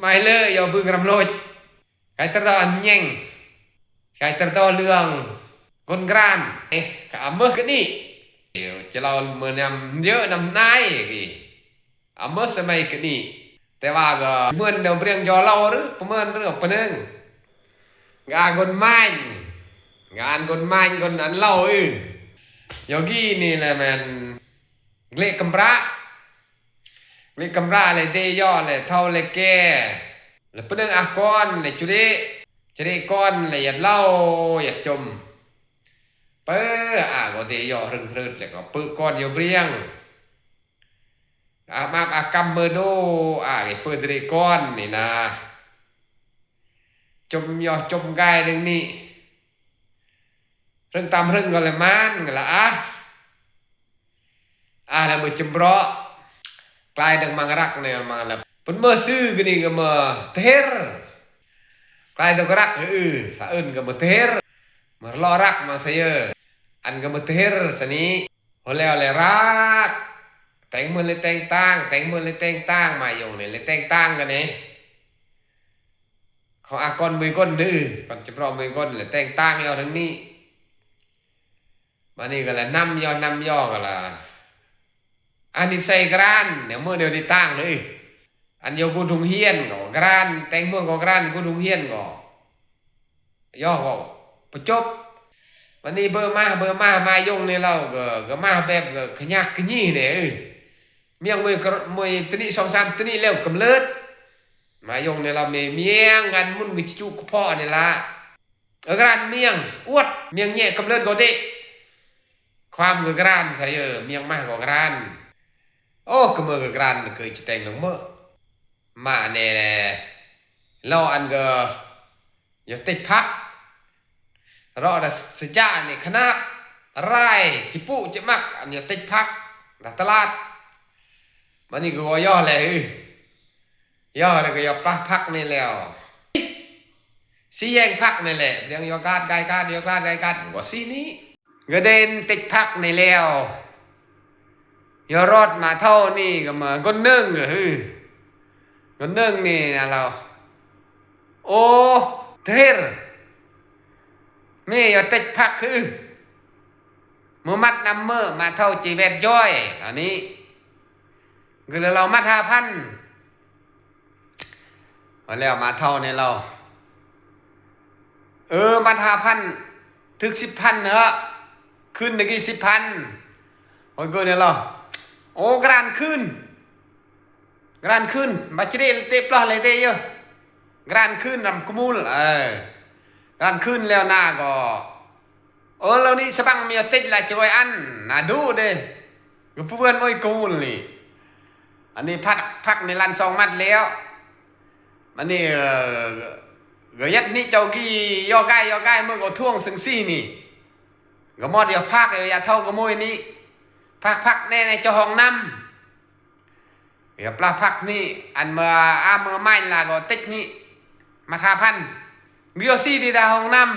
มัยเลยอย่าบึงรำโลดใครตระอันยังใครตระเรื่องคนกรานข้าเมื่อกันนี่เดี๋ยวจะเราเมื่อนำเยอะนำนายกี่เมื่อสมัยกันนี่แต่ว่าก็เมื่อเดิมเรียงยอเราหรือประเมินเรื่องปนึงงานคนไม้งานคนไม้คนอันเล่าโยกี้นี่แหละมันเละกำระเละกำระเลยเตยอเลยเท่าเลยแก่แล้วปนึงอากรเลยจุดนี้จะได้ก้อนเลยอย่าเล่าอย่าจมเปิ้ก็เตยอรึงเลยก็ปื้ก้อนโยเบียงมาอากำเมโดไอ้เปิดเรก้อนนี่นะจมยอจมกายหนึ่งนี่เรื่องตามเรื่องก็เลยมันก็ละแล้วมือจมร้อกลายดังมังรักเนี่ยมาแล้วเป็นเมื่อซื้อกันนี่ก็มาเทรกลายดังรักสะอื่นก็มาเทรมาล้อรักมาเสียอันก็มาเทรสนี้พอแล้วเลยรักแต่งมือเลยแต่งตั้งแต่งมือเลยแต่งตั้งมาอยู่เนี่ยเลยแต่งตั้งกันนี่เขาอากรมือก้นดื้อก่อนจะรอมือก้นเลยแต่งตั้งยอทั้งนี้มานี่ก็เลยนำย่อก็ละอันนี้ใส่กรานเนี่ยเมื่อเดียวได้ตั้งเลยอันโยกูทุงเฮียนก็กรานแต่งมือก็กรานกูทุงเฮียนก็ย่อก็ประจบวันนี้เบอร์มายงเนี่ยเราก็มาแบบก็ขยักขยี้เนี่ยเมียงมวยตนี่2-3ตนี่แล้วกำเลิดมายงเนี่ยเราเมียงกันมุ่นวิจุกพ่อเนี่ยละกรานเมียงอวดเมียงแย่กำเลิดก็ได้ความกรานใส่เมียงมากกว่ากรานโอ้ก็เมื่อกรานเคยจะแต่งหลงเมื่อมาเนี่ยเราอันก็อย่าติดพักเราได้สัญญาเนี่ยขนาดไรจิปุจะมักอันอย่าติดพักตลาดมันนี่ก็ย่อเลยย่อเลยก็ย่อปลักพักนี่แล้วสีแยงพักนี่แหละเรื่องยอการไกการยอการไกการก็สีนี้ก็เดินติดพักนี่แล้วยอรอดมาเท่านี่ก็มาก้นนึ่งก้นนึ่งนี่นะเราโอ้เทรไม่ยอติดพักมือมัดนำเมื่อมาเท่าจีเวตจ้อยอันนี้คือเรามัด5,000แล้วมาเท่าในเรามัด5,000ถึง10,000เหรอขึ้นตะกี้10,000โอ้ยกูเนี่ยเราโอ้กรานขึ้นบัจเจริญเตะปลาเลยเตะเยอะกรานขึ้นรำกมูลกรานขึ้นแล้วหน้าก็เรานี่สบังมีติดละจอยอันน่าดูเด้กูเพื่อนโอ้ยกูนี่อันนี้พักในลัน2 มัดแล้วมันนี่ก็ยัดนี่เจ้ากี้ย่อใกล้เมื่อก็ท่วงซึ่งซี่นี่ก็มอดอย่าพักอย่าเท่าก็มวยนี่พักแน่ในเจ้าห้องน้ำอย่าปลาพักนี่อันเมื่อไม่ละก็ติดนี่มา5,000เกี่ยวซี่ดีดาห้องน้ำ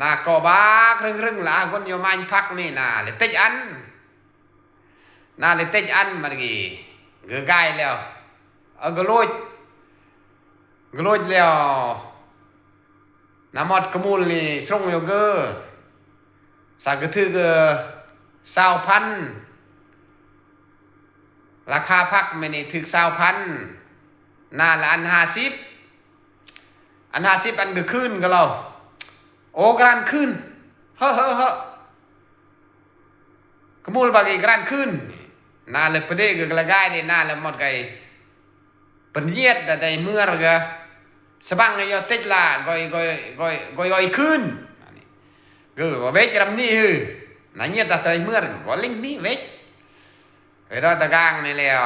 น่าก็บ้าครึ่งละคนโยมันพักนี่น่าเลยติดอันมันกี่เกลือไก่แล้วกระโดดแล้วน้ำมอดกระมูลนี่ส่งโยเกอร์สากระทือ20,000ราคาพักไม่นี่ถึง20,000น่าละอัน50อันก็ขึ้นก็เราโอ้กรานขึ้นเฮ้กระมูลบางอีกกรานขึ้นน่าเลยประเดี๋ยวก็ละง่ายเนี่ยน่าเลยหมดไก่ปัญญาแต่ได้เมื่อไรก็สบังเลยติดละก้อยขึ้นก็เวชรำนี่นั่นเนี่ยแต่ได้เมื่อก็ลิงนี่เวชเราตะกางนี่แล้ว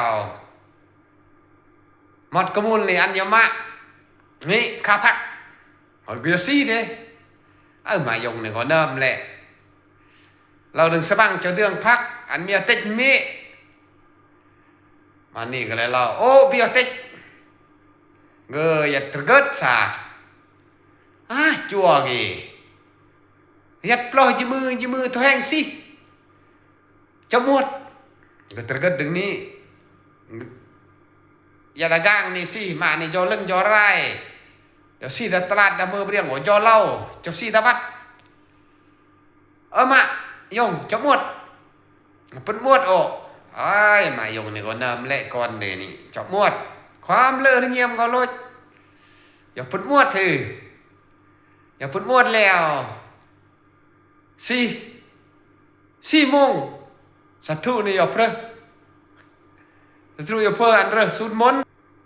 หมดกระมูลนี่อันยมะนี่ข้าพักเกลือซี่เนี่ยมายงเนี่ยก็เนิ่มแหละเราดึงสบังจะเดืองพักอันมีติดมีมันนี่ก็เลยเราโอ้เบียติดเงยยัดตะกัดซะจัวกี่ยัดปล่อยจีมือทแหงสิจะหมดก็ตะกัดดึงนี้ อย่าละก้างนี่สิมานี่ยอเรื่องยอไรยอสิตลาดดำเมืองเรียงหัวยอเล่าจอสิตะบัดมายงจะหมดปุ่นหมดโอ้ไอ้มายงนี่ก็นำเละก่อนเดนี่จะหมดความเลื่อนเงียบก็ลดอย่าปุ่นหมดถืออย่าปุ่นหมดแล้วสี่โมงสัตว์ทุนี่อย่าเพลสัตว์ทุอย่าเพลอันเรสูดมน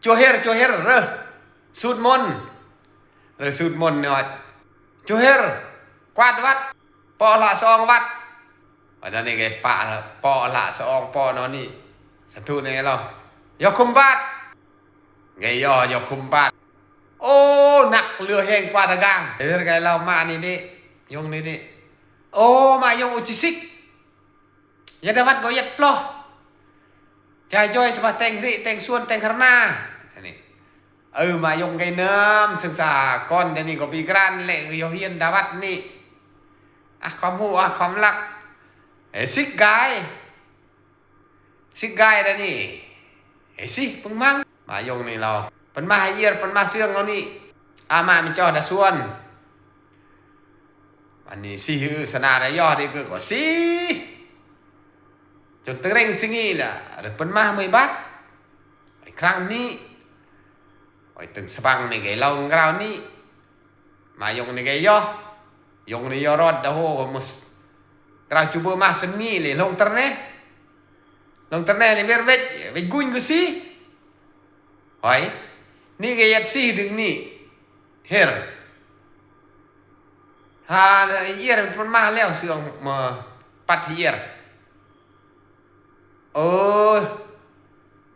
จัวเฮร์เรสูดมนเรสูดมนหน่อยจัวเฮร์กวาดวัดปอละซองวัดวันนั้นนี่ไงปะปอละซองปอนอนนี่สัตว์ทุนี่เราอย่าคุมบาดไงอย่าคุมบาดโอ้หนักเรือแห้งกว่าตะกางเดี๋ยวไงเรามานี่ยงนี่โอ้มายงอุจิสิกยาดาวัดก็ยัดปลอใจย่อยสบายแต่งริแต่งส่วนแต่งขนาใช่นี่มายงไงเนิมศึกษาก่อนเดี๋ยวนี้ก็ปีกรานเละก็ยเฮียนดาวัดนี่ความหูความรักสิกกายเดี๋ยวนี้สิพึ่งมั่งมายงนี่เราเป็นมาให้เยียร์เป็นมาเสื่องเรานี่มามีจอดส่วนอันนี้สิฮือสนาได้ยอดได้ก็สิจนตึงเร่งสิ่งนี้แหละหรือเป็นมาไม่บัดไอ้ครั้งนี้ไอ้ตึงสบังนี่ไงเรากราวนี้มายงนี่ไงยงนี่ยอรอดดะโหมุสกราวจูบมาสนี่เลยลงตระเน่นี่เวรเวทกุญก็สิหอยนี่ไงยัดสิดึงนี่เฮร์ฮาเยียร์เป็นมาแล้วเสื่องมาปัดเยียร์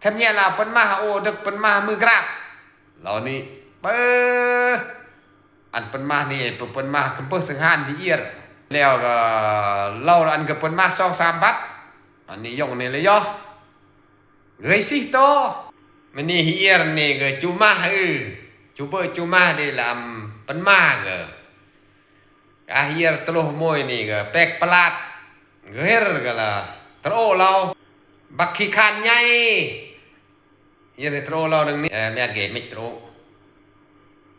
ทำเนี่ยเราเป็นมาโอ้ดึกเป็นมามือกราบเหล่านี้อันเป็นมานี่เป็นมาคำเพิ่งสังหารที่เยียร์แล้วก็เล่าอันก็เป็นมา2-3 บัตอันนี้ยงนี่เลยย่อเงยสิโตมันนี่เยียร์นี่ก็จูมาจูมาได้ลำเป็นมาก็เยียร์ตะลุมวยนี่ก็แปลกประหลาดเงยก็ละตะโอเราบักขี้คานใหญ่ยันในโตรเราดังนี้แม่เกศไม่โตร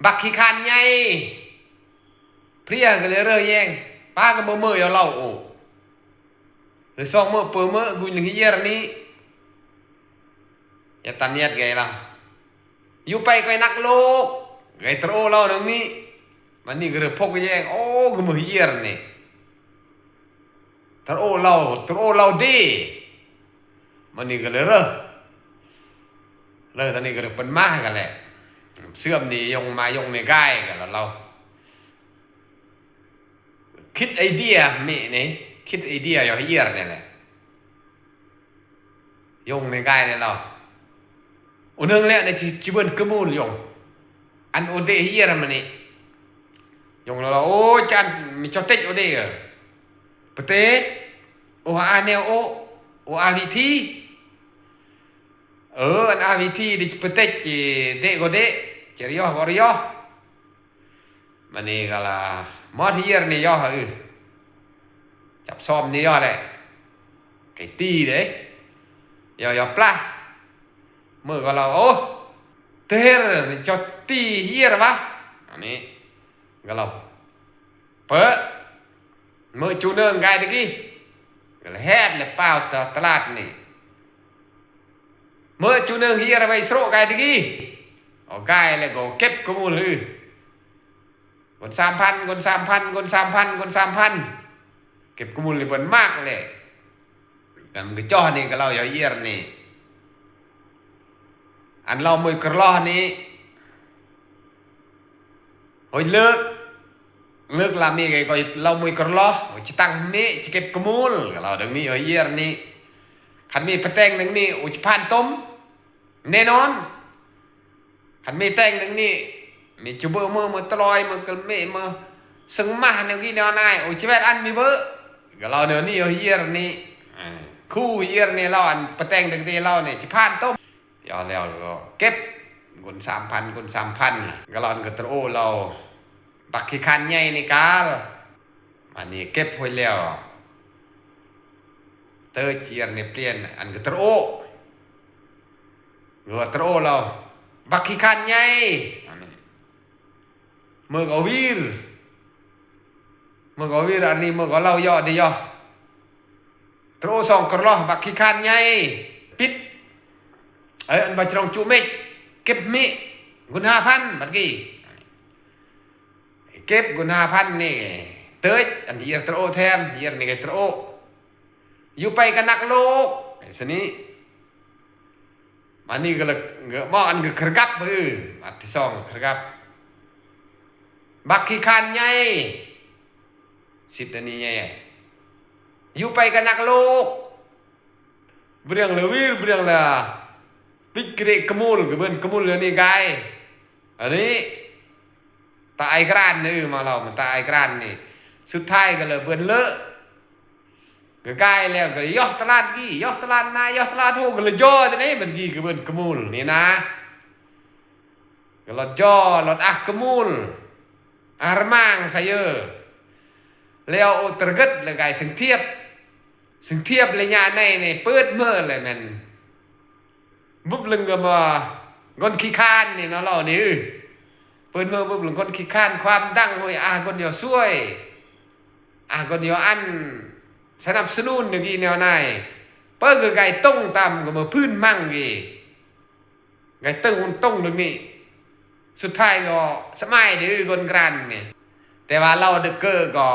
บักขี้คานใหญ่เพลียก็เลยเรื่อยแย่งป้าก็มือเราโอ้หรือ2 มื้อเปิดมื้อกุยหนึ่งเยียร์นี้อย่าตามเนียดไงล่ะอยู่ไปไกลนักโลกไงโตรเราดังนี้มันนี่ก็เลยพกแย่งโอ้ก็มือเยียร์นี่โตรเราดีมันนี่ก็เลยเตอนนี้ก็เลยเป็นมากันแหละเสื่อมนี่ยงในใกล้กันแล้วเราคิดไอเดียนี่คิดไอเดียอย่าให้เยียร์เนี่ยแหละยงในใกล้เนี่ยเราอุนึงแล้วในจีบนกมูลยงอันโอเดเยียร์มันนี่ยงเราโอ้จันมีจอเต็กโอเดปเตโออาเนโออาวิธีอันอาวิธีดิปเตจเดก็เดเจริยก็ริยมันนี่ก็ละมอที่เยียร์นี่ย่อจับซ้อมนี่ย่อเลยไก่ตีเด้ย่อปลาเมื่อก็เราเตอร์นี่จอตีเยียร์วะอันนี้ก็เราเปิดเมื่อจูเนิงไงตะกี้ก็เลยแฮดเลยเปล่าตลาดนี่เมื่อจูเนิงเฮียร์ไปสโลไกตะกี้ไกเลยก็เก็บข้อมูลคน3,000เก็บข้อมูลเลยบนมากเลยกันมันก็จ่อนี่ก็เราอย่าเยียร์นี่อันเรามือกระล้อนี้โอ้ยเลิกlàm gì cái gọi lâu mùi cờ lo chỉ tăng ní chỉ kẹp cơm mùi là đừng ní ở year ní khăn mi phải teng đừng ní ủi pan tôm nè non khăn mi teng đừng ní mi chú bơ mơ tỏi mơ cần mẹ mơ sừng ma nếu ghi nào này ủi chỉ biết ăn mi bơ cái lo nữa ní ở year ní khu year ní lo ăn phải teng đừng ní lo này chỉ pan tôm giờ leo kẹpคน3,000ก็เราก็ตโอเราบักขี้คันใหญ่นี่กาลมันนี่เก็บไว้แล้วเตอร์เจียร์นี่เปลี่ยนอันก็ตโอ gọi trô lâu bạc khi khan nhây mơ có vir anh đi mơ có lâu dọ đi dọ trô xong có lo bạc khi khan nhây pít ấy anh bà trong chú mịch kếp mị gun 5,000 bạc kỳ kếp gun 5,000 นี่tới anh đi trô thêm hierนี่cái trôอยู่ไปกันนักโลกไอ้สนี้มันนี่ก็เลยมองอันก็กระกับอันที่สองกระกับบักขี้คานใหญ่สิทธิ์อันนี้ใหญ่อยู่ไปกันนักโลกเรื่องละวิรเรื่องละปิดเกรกมูลกับเบิ้นกมูลเรื่องนี้ไงอันนี้ตายกรานนี่มาเรามันตายกรานนี่สุดท้ายก็เลยเบิ้นเลอะก็กลายแล้วก็ย่อตลาดกี่ย่อตลาดนายย่อตลาดโหก็เลยย่อตัวนี้มันกี่ก็เป็นกมูลนี่นะก็ลดย่อลดกมูลอารมังใส่เยอะแล้วตระกัดเลยไงสึงเทียบเลยญาในเนี่ยเปิดเมื่อเลยมันบุบลึงก็มาก้นขี้คานนี่เนาะเรานี่เปิดเมื่อบุบลึงก้นขี้คานความดังหอยก้นเดียวช่วยก้นเดียวอันสนับสนุนอย่างนี้แนวไหนเปิ้ลก็ไก่ต้งตำก็มาพื้นมั่งกี่ไก่ตึงมันต้งตรงนี้สุดท้ายก็สมัยดื้อกนกรันเนี่ยแต่ว่าเราดึกเกอร์ก็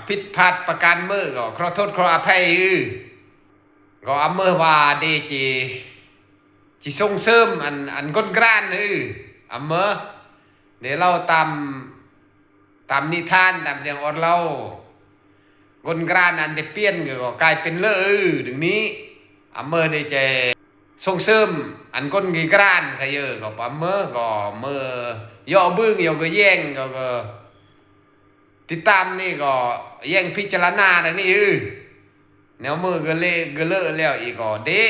ผิดพลาดประการเมื่อก็ขอโทษขออภัยก็อเมื่อว่าเดจีส่งเสริมอันกนกรันอเมื่อเดี๋ยวเราตามนิทานตามเรื่องอดเราคนกรานอันเดเปียนก็กลายเป็นเลดึงนี้เมื่อได้เจส่งเสริมอันคนกีกรานใส่เยอะก็เมื่อก็เมื่อย่อบึ้งย่อก็แย่งก็ติดตามนี่ก็แย่งพิจารณาดังนี้แนวมือก็เล่อแล้วอีกก็เดะ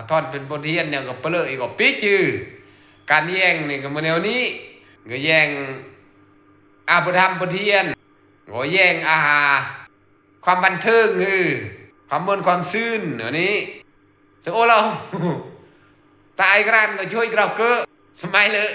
ทอนเป็นบทเรียนเนี่ยก็เปลือกอีกก็ปิดการแย่งนี่ก็มาแนวนี้ก็แย่งบทธรรมบทเรียนก็แย่งความบันเทิงความมนความซื่นอันนี้สโอเราตายกรันก็ช่วยเราเกอสมัยเลย